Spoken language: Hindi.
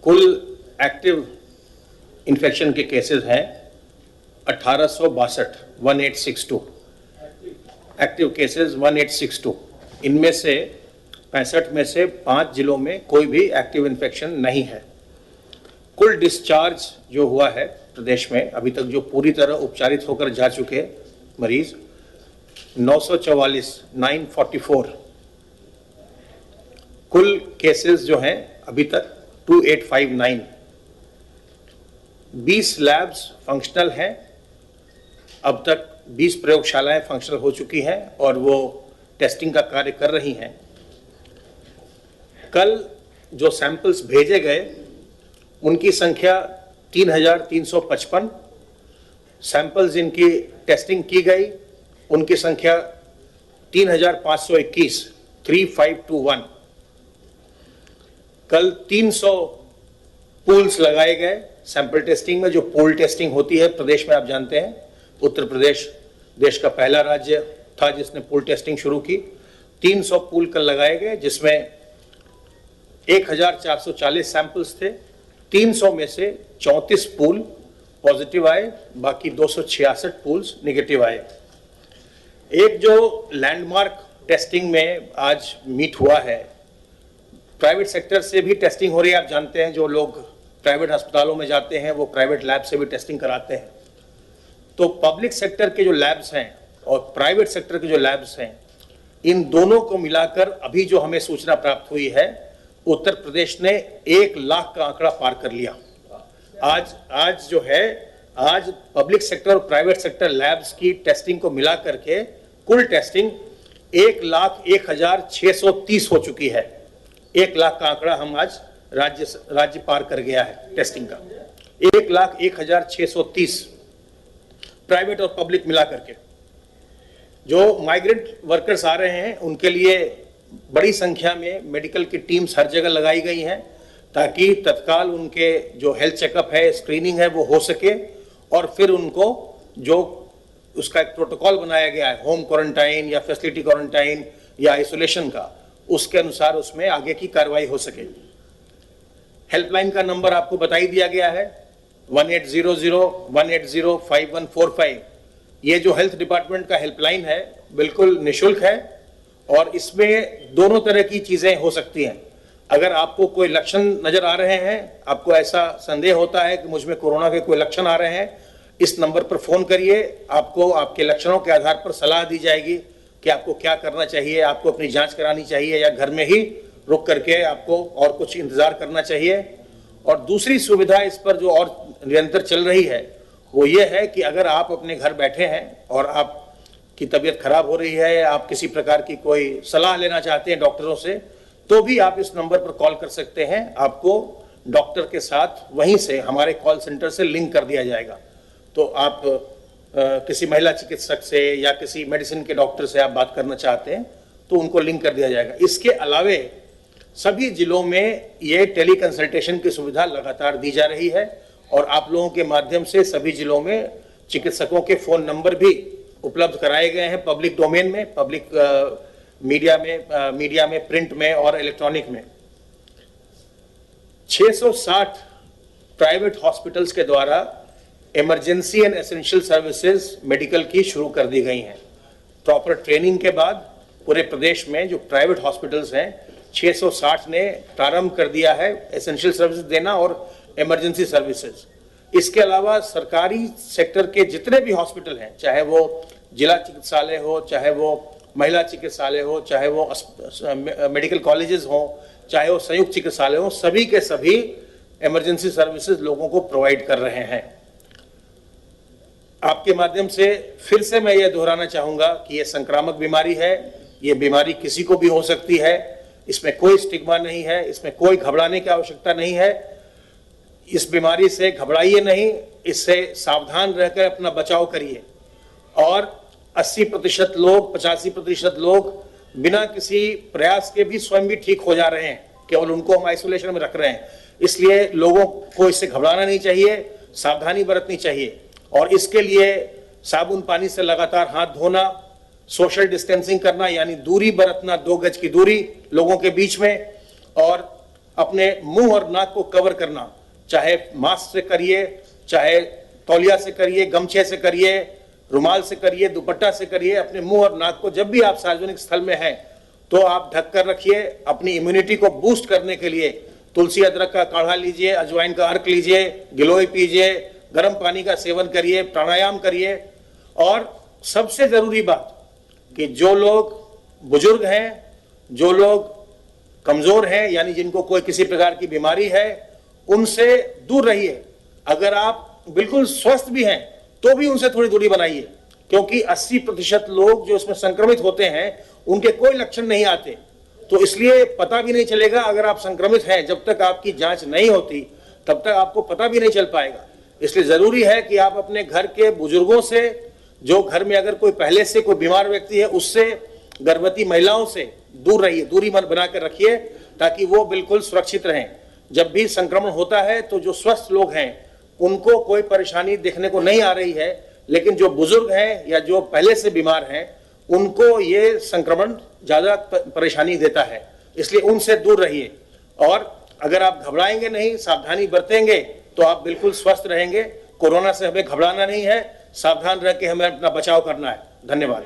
कुल एक्टिव इन्फेक्शन के केसेस हैं 1862, 1862 एक्टिव केसेस 1862। इनमें से 65 में से 5 जिलों में कोई भी एक्टिव इन्फेक्शन नहीं है। कुल डिस्चार्ज जो हुआ है प्रदेश में अभी तक, जो पूरी तरह उपचारित होकर जा चुके मरीज 944, 944। कुल केसेस जो हैं अभी तक 2859। 20 लैब्स फंक्शनल हैं। अब तक 20 प्रयोगशालाएं फंक्शनल हो चुकी हैं और वो टेस्टिंग का कार्य कर रही हैं। कल जो सैंपल्स भेजे गए उनकी संख्या 3355। सैंपल्स जिनकी टेस्टिंग की गई उनकी संख्या 3521, 3521। कल 300 पूल्स लगाए गए सैंपल टेस्टिंग में। जो पूल टेस्टिंग होती है प्रदेश में, आप जानते हैं उत्तर प्रदेश देश का पहला राज्य था जिसने पूल टेस्टिंग शुरू की। 300 पूल कल लगाए गए जिसमें 1440 सैंपल्स थे। 300 में से 34 पूल पॉजिटिव आए, बाकी 266 पूल्स नेगेटिव आए। एक जो लैंडमार्क टेस्टिंग में आज मीट हुआ है, प्राइवेट सेक्टर से भी टेस्टिंग हो रही है। आप जानते हैं जो लोग प्राइवेट अस्पतालों में जाते हैं वो प्राइवेट लैब से भी टेस्टिंग कराते हैं। तो पब्लिक सेक्टर के जो लैब्स हैं और प्राइवेट सेक्टर के जो लैब्स हैं, इन दोनों को मिलाकर अभी जो हमें सूचना प्राप्त हुई है, उत्तर प्रदेश ने 1 लाख का आंकड़ा पार कर लिया। आज जो है, आज पब्लिक सेक्टर और प्राइवेट सेक्टर लैब्स की टेस्टिंग को मिला करके कुल टेस्टिंग 1,01,630 हो चुकी है। 1 लाख का आंकड़ा हम आज राज्य पार कर गया है टेस्टिंग का। 1,01,630 प्राइवेट और पब्लिक मिला करके। जो माइग्रेंट वर्कर्स आ रहे हैं उनके लिए बड़ी संख्या में मेडिकल की टीम्स हर जगह लगाई गई हैं ताकि तत्काल उनके जो हेल्थ चेकअप है, स्क्रीनिंग है, वो हो सके और फिर उनको जो उसका एक प्रोटोकॉल बनाया गया है होम क्वारंटाइन या फैसिलिटी क्वारंटाइन या आइसोलेशन का, उसके अनुसार उसमें आगे की कार्रवाई हो सके। हेल्पलाइन का नंबर आपको बता ही दिया गया है 1800-180-5145। ये जो हेल्थ डिपार्टमेंट का हेल्पलाइन है बिल्कुल निःशुल्क है और इसमें दोनों तरह की चीजें हो सकती हैं। अगर आपको कोई लक्षण नजर आ रहे हैं, आपको ऐसा संदेह होता है कि मुझ में कोरोना के कोई लक्षण आ रहे हैं, इस नंबर पर फोन करिए। आपको आपके लक्षणों के आधार पर सलाह दी जाएगी कि आपको क्या करना चाहिए। आपको अपनी जांच करानी चाहिए या घर में ही रुक करके आपको और कुछ इंतजार करना चाहिए। और दूसरी सुविधा इस पर जो और निरंतर चल रही है वो ये है कि अगर आप अपने घर बैठे हैं और आपकी तबीयत खराब हो रही है, आप किसी प्रकार की कोई सलाह लेना चाहते हैं डॉक्टरों से, तो भी आप इस नंबर पर कॉल कर सकते हैं। आपको डॉक्टर के साथ वहीं से हमारे कॉल सेंटर से लिंक कर दिया जाएगा। तो आप किसी महिला चिकित्सक से या किसी मेडिसिन के डॉक्टर से आप बात करना चाहते हैं तो उनको लिंक कर दिया जाएगा। इसके अलावे सभी जिलों में ये टेली कंसल्टेशन की सुविधा लगातार दी जा रही है और आप लोगों के माध्यम से सभी जिलों में चिकित्सकों के फोन नंबर भी उपलब्ध कराए गए हैं पब्लिक डोमेन में, पब्लिक मीडिया में, प्रिंट में और इलेक्ट्रॉनिक में। 660 प्राइवेट हॉस्पिटल्स के द्वारा emergency and essential services medical की शुरू कर दी गई हैं। प्रॉपर ट्रेनिंग के बाद पूरे प्रदेश में जो प्राइवेट हॉस्पिटल्स हैं 660 ने प्रारंभ कर दिया है एसेंशियल सर्विसेज देना और इमरजेंसी सर्विसेज। इसके अलावा सरकारी सेक्टर के जितने भी हॉस्पिटल हैं, चाहे वो जिला चिकित्सालय हो, चाहे वो महिला चिकित्सालय हो, चाहे वो मेडिकल कॉलेजेस हो, चाहे वो संयुक्त चिकित्सालय हो, सभी के सभी इमरजेंसी सर्विसेज लोगों को प्रोवाइड कर रहे हैं। आपके माध्यम से फिर से मैं ये दोहराना चाहूंगा कि ये संक्रामक बीमारी है। ये बीमारी किसी को भी हो सकती है, इसमें कोई स्टिग्मा नहीं है, इसमें कोई घबराने की आवश्यकता नहीं है। इस बीमारी से घबराइए नहीं, इससे सावधान रहकर अपना बचाव करिए। और 80% लोग, 85% लोग बिना किसी प्रयास के भी स्वयं भी ठीक हो जा रहे हैं, केवल उनको हम आइसोलेशन में रख रहे हैं। इसलिए लोगों को इससे घबराना नहीं चाहिए, सावधानी बरतनी चाहिए और इसके लिए साबुन पानी से लगातार हाथ धोना, सोशल डिस्टेंसिंग करना यानी दूरी बरतना, 2 गज की दूरी लोगों के बीच में, और अपने मुंह और नाक को कवर करना, चाहे मास्क से करिए, चाहे तौलिया से करिए, गमछे से करिए, रुमाल से करिए, दुपट्टा से करिए, अपने मुंह और नाक को जब भी आप सार्वजनिक स्थल में हैं तो आप ढक कर रखिए। अपनी इम्यूनिटी को बूस्ट करने के लिए तुलसी अदरक का काढ़ा लीजिए, अजवाइन का अर्क लीजिए, गिलोय पीजिए, गर्म पानी का सेवन करिए, प्राणायाम करिए। और सबसे जरूरी बात कि जो लोग बुजुर्ग हैं, जो लोग कमजोर हैं, यानी जिनको कोई किसी प्रकार की बीमारी है, उनसे दूर रहिए। अगर आप बिल्कुल स्वस्थ भी हैं तो भी उनसे थोड़ी दूरी बनाइए, क्योंकि 80% लोग जो इसमें संक्रमित होते हैं उनके कोई लक्षण नहीं आते। तो इसलिए पता भी नहीं चलेगा अगर आप संक्रमित हैं, जब तक आपकी जांच नहीं होती तब तक आपको पता भी नहीं चल पाएगा। इसलिए जरूरी है कि आप अपने घर के बुजुर्गों से, जो घर में अगर कोई पहले से कोई बीमार व्यक्ति है उससे, गर्भवती महिलाओं से दूर रहिए, दूरी बनाकर रखिए, ताकि वो बिल्कुल सुरक्षित रहें। जब भी संक्रमण होता है तो जो स्वस्थ लोग हैं उनको कोई परेशानी देखने को नहीं आ रही है, लेकिन जो बुजुर्ग हैं या जो पहले से बीमार हैं उनको ये संक्रमण ज्यादा परेशानी देता है। इसलिए उनसे दूर रहिए। और अगर आप घबराएंगे नहीं, सावधानी बरतेंगे, तो आप बिल्कुल स्वस्थ रहेंगे। कोरोना से हमें घबराना नहीं है, सावधान रह के हमें अपना बचाव करना है। धन्यवाद।